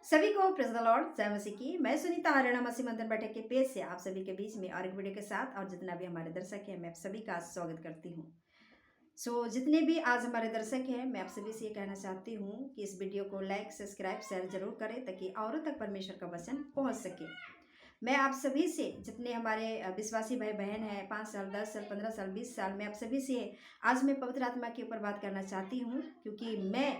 सभी को praise the Lord, जय मसीह की। मैं सुनीता हरियाणा मसीह मंदिर बैठक के पेज से आप सभी के बीच में और एक वीडियो के साथ और जितना भी हमारे दर्शक हैं मैं आप सभी का स्वागत करती हूँ। जितने भी आज हमारे दर्शक हैं मैं आप सभी से ये कहना चाहती हूँ कि इस वीडियो को लाइक, सब्सक्राइब, शेयर जरूर करें ताकि औरों तक परमेश्वर का वचन पहुँच सके। मैं आप सभी से, जितने हमारे विश्वासी भाई बहन हैं, 5 साल, 10 साल, 15 साल, 20 साल, मैं आप सभी से आज मैं पवित्र आत्मा के ऊपर बात करना चाहती हूँ, क्योंकि मैं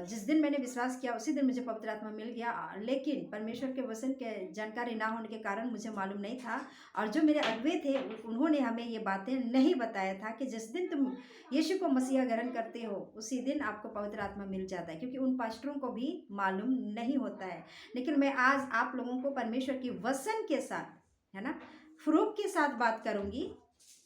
जिस दिन मैंने विश्वास किया उसी दिन मुझे पवित्र आत्मा मिल गया। लेकिन परमेश्वर के वचन के जानकारी ना होने के कारण मुझे मालूम नहीं था, और जो मेरे अगुवे थे उन्होंने हमें ये बातें नहीं बताया था कि जिस दिन तुम यीशु को मसीहा ग्रहण करते हो उसी दिन आपको पवित्र आत्मा मिल जाता है, क्योंकि उन पास्टरों को भी मालूम नहीं होता है। लेकिन मैं आज आप लोगों को परमेश्वर की वचन के साथ, है ना, प्रूफ के साथ बात करूंगी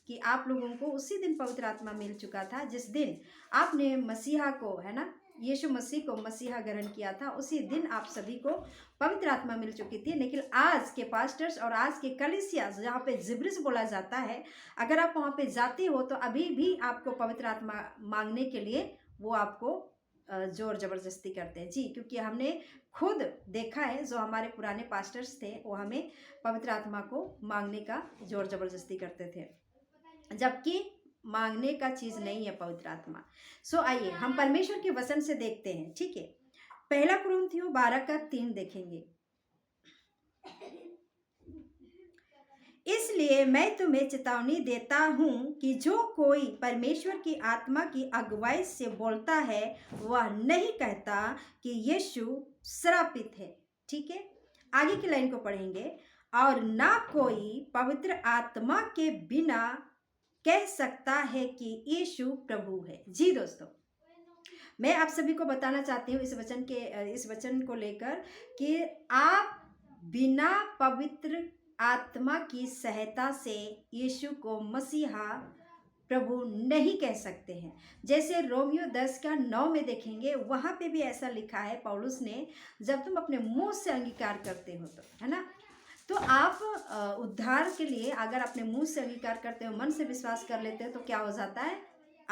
कि आप लोगों को उसी दिन पवित्र आत्मा मिल चुका था जिस दिन आपने मसीहा को, है ना, यीशु मसीह को मसीहा ग्रहण किया था। उसी दिन आप सभी को पवित्र आत्मा मिल चुकी थी। लेकिन आज के पास्टर्स और आज के कलीसिया जहाँ पे जिब्रिस बोला जाता है, अगर आप वहाँ पे जाते हो तो अभी भी आपको पवित्र आत्मा मांगने के लिए वो आपको जोर जबरदस्ती करते हैं जी, क्योंकि हमने खुद देखा है, जो हमारे पुराने पास्टर्स थे वो हमें पवित्र आत्मा को मांगने का जोर जबरदस्ती करते थे, जबकि मांगने का चीज नहीं है पवित्र आत्मा। आइए हम परमेश्वर के वचन से देखते हैं, ठीक है। पहला कुरिन्थियों 12:3 देखेंगे। इसलिए मैं तुम्हें चेतावनी देता हूं कि जो कोई परमेश्वर की आत्मा की अगुवाई से बोलता है वह नहीं कहता कि यीशु श्रापित है, ठीक है। आगे की लाइन को पढ़ेंगे। और ना कोई पवित्र आत्मा के बिना कह सकता है कि यीशु प्रभु है। जी दोस्तों, मैं आप सभी को बताना चाहती हूँ इस वचन को लेकर कि आप बिना पवित्र आत्मा की सहायता से यीशु को मसीहा प्रभु नहीं कह सकते हैं। जैसे रोमियो 10:9 में देखेंगे, वहां पे भी ऐसा लिखा है पौलुस ने, जब तुम अपने मुंह से अंगीकार करते हो तो, है ना, तो आप उद्धार के लिए अगर अपने मुंह से अंगीकार करते हो, मन से विश्वास कर लेते हो, तो क्या हो जाता है,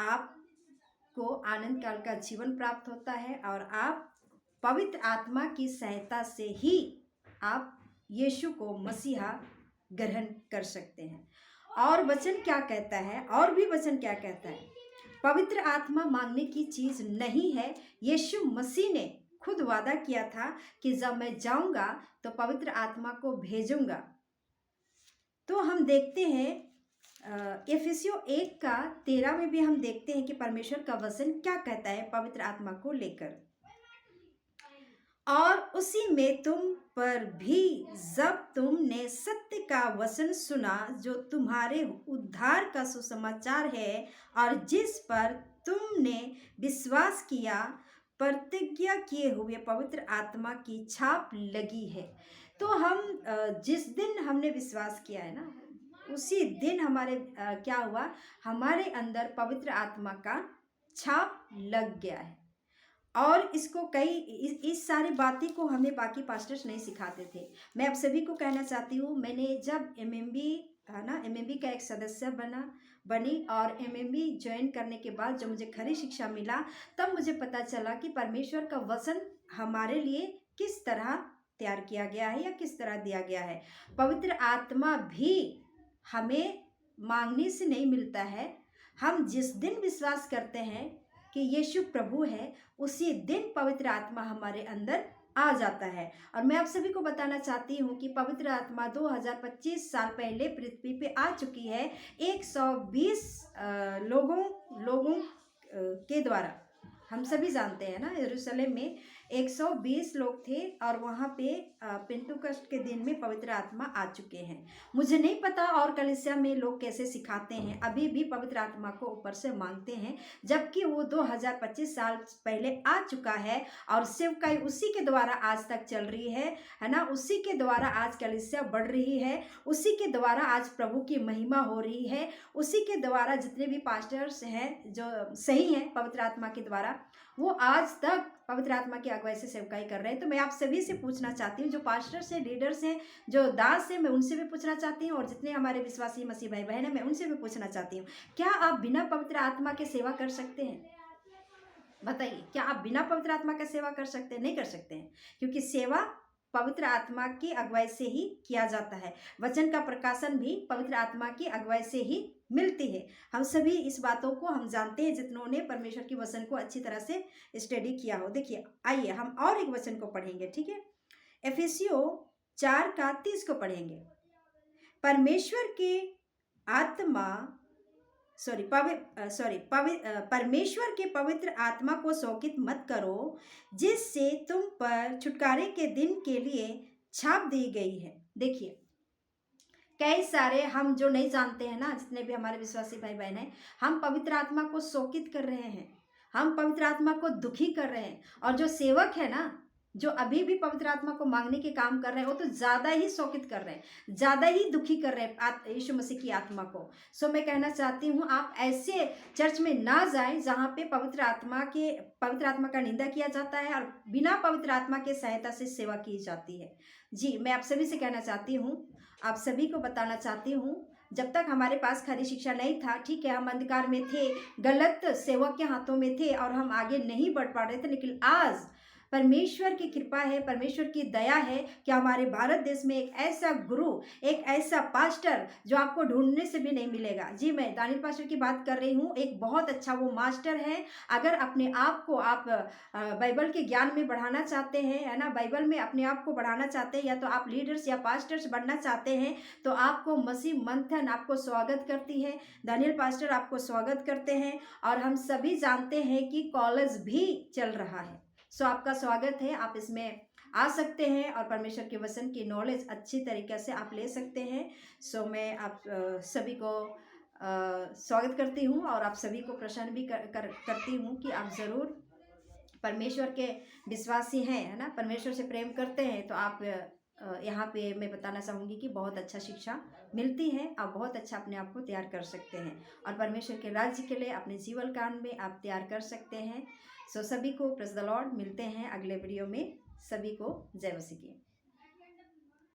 आपको आनंद काल का जीवन प्राप्त होता है और आप पवित्र आत्मा की सहायता से ही आप यीशु को मसीहा ग्रहण कर सकते हैं। और वचन क्या कहता है, और भी वचन क्या कहता है, पवित्र आत्मा मांगने की चीज नहीं है। यीशु मसीह ने खुद वादा किया था कि जब मैं जाऊंगा तो पवित्र आत्मा को भेजूंगा। तो हम देखते हैं एफिसियों 1:13 में भी हम देखते हैं कि परमेश्वर का वचन क्या कहता है पवित्र आत्मा को लेकर। और उसी में तुम पर भी जब तुमने सत्य का वचन सुना जो तुम्हारे उद्धार का सुसमाचार है, और जिस पर तुमने विश्वास किया, प्रतिज्ञा किए हुए पवित्र आत्मा की छाप लगी है। तो हम जिस दिन हमने विश्वास किया है ना, उसी दिन हमारे क्या हुआ, हमारे अंदर पवित्र आत्मा का छाप लग गया है। और इसको इस सारी बातें को हमें बाकी पास्टर्स नहीं सिखाते थे। मैं आप सभी को कहना चाहती हूँ, मैंने जब एमएमबी, है ना, एमएमबी का एक सदस्य बनी और एमएमबी ज्वाइन करने के बाद जब मुझे खरी शिक्षा मिला, तब मुझे पता चला कि परमेश्वर का वचन हमारे लिए किस तरह तैयार किया गया है या किस तरह दिया गया है। पवित्र आत्मा भी हमें मांगने से नहीं मिलता है। हम जिस दिन विश्वास करते हैं कि यीशु प्रभु है, उसी दिन पवित्र आत्मा हमारे अंदर आ जाता है। और मैं आप सभी को बताना चाहती हूँ कि पवित्र आत्मा 2025 साल पहले पृथ्वी पे आ चुकी है। 120 लोगों के द्वारा, हम सभी जानते हैं ना, यरूशलेम में 120 लोग थे और वहाँ पे पेंटुकस्ट के दिन में पवित्र आत्मा आ चुके हैं। मुझे नहीं पता और कलीसिया में लोग कैसे सिखाते हैं, अभी भी पवित्र आत्मा को ऊपर से मांगते हैं, जबकि वो 2025 साल पहले आ चुका है और सेवकाई उसी के द्वारा आज तक चल रही है ना। उसी के द्वारा आज कलीसिया बढ़ रही है, उसी के द्वारा आज प्रभु की महिमा हो रही है, उसी के द्वारा जितने भी पास्टर्स हैं जो सही हैं पवित्र आत्मा के द्वारा, वो आज तक पवित्र आत्मा की अगुवाई से सेवकाई कर रहे हैं। तो मैं आप सभी से पूछना चाहती हूँ, जो पास्टर्स हैं, लीडर्स हैं, जो दास हैं, मैं उनसे भी पूछना चाहती हूँ, और जितने हमारे विश्वासी मसीह भाई बहन हैं मैं उनसे भी पूछना चाहती हूँ, क्या आप बिना पवित्र आत्मा के सेवा कर सकते हैं? बताइए, क्या आप बिना पवित्र आत्मा का सेवा कर सकते हैं? नहीं कर सकते हैं, क्योंकि सेवा पवित्र आत्मा की अगुवाई से ही किया जाता है। वचन का प्रकाशन भी पवित्र आत्मा की अगुवाई से ही मिलती है। हम सभी इस बातों को हम जानते हैं, जितनों ने परमेश्वर की वचन को अच्छी तरह से स्टडी किया हो। देखिए, आइए हम और एक वचन को पढ़ेंगे, ठीक है। एफेसियों 4:30 को पढ़ेंगे। परमेश्वर के आत्मा परमेश्वर के पवित्र आत्मा को शोकित मत करो, जिससे तुम पर छुटकारे के दिन के लिए छाप दी गई है। देखिए, कई सारे हम जो नहीं जानते हैं ना, जितने भी हमारे विश्वासी भाई बहन हैं, हम पवित्र आत्मा को शोकित कर रहे हैं, हम पवित्र आत्मा को दुखी कर रहे हैं। और जो सेवक है ना, जो अभी भी पवित्र आत्मा को मांगने के काम कर रहे हैं, वो तो ज़्यादा ही शोकित कर रहे हैं, ज़्यादा ही दुखी कर रहे हैं यीशु मसीह की आत्मा को। सो मैं कहना चाहती हूँ, आप ऐसे चर्च में ना जाएं जहाँ पे पवित्र आत्मा का निंदा किया जाता है और बिना पवित्र आत्मा के सहायता से सेवा की जाती है। जी, मैं आप सभी से कहना चाहती हूँ, आप सभी को बताना चाहती हूँ, जब तक हमारे पास खरी शिक्षा नहीं था, ठीक है, हम अंधकार में थे, गलत सेवक के हाथों में थे और हम आगे नहीं बढ़ पा रहे थे। लेकिन आज परमेश्वर की कृपा है, परमेश्वर की दया है कि हमारे भारत देश में एक ऐसा गुरु, एक ऐसा पास्टर जो आपको ढूंढने से भी नहीं मिलेगा। जी, मैं दानियल पास्टर की बात कर रही हूँ। एक बहुत अच्छा वो मास्टर है। अगर अपने आप को आप बाइबल के ज्ञान में बढ़ाना चाहते हैं, है ना, बाइबल में अपने आप को बढ़ाना चाहते हैं, या तो आप लीडर्स या पास्टर्स बनना चाहते हैं, तो आपको मसीह मंथन आपको स्वागत करती है, दानियल पास्टर आपको स्वागत करते हैं। और हम सभी जानते हैं कि कॉलेज भी चल रहा है। सो आपका स्वागत है, आप इसमें आ सकते हैं और परमेश्वर के वचन की नॉलेज अच्छी तरीके से आप ले सकते हैं। सो मैं आप सभी को स्वागत करती हूँ और आप सभी को प्रसन्न भी करती हूँ कि आप ज़रूर परमेश्वर के विश्वासी हैं, है ना, परमेश्वर से प्रेम करते हैं। तो आप यहाँ पे मैं बताना चाहूँगी कि बहुत अच्छा शिक्षा मिलती है, आप बहुत अच्छा अपने आप को तैयार कर सकते हैं और परमेश्वर के राज्य के लिए अपने जीवन काल में आप तैयार कर सकते हैं। सो सभी को प्रेज़ द लॉर्ड, मिलते हैं अगले वीडियो में। सभी को जय मसीह की।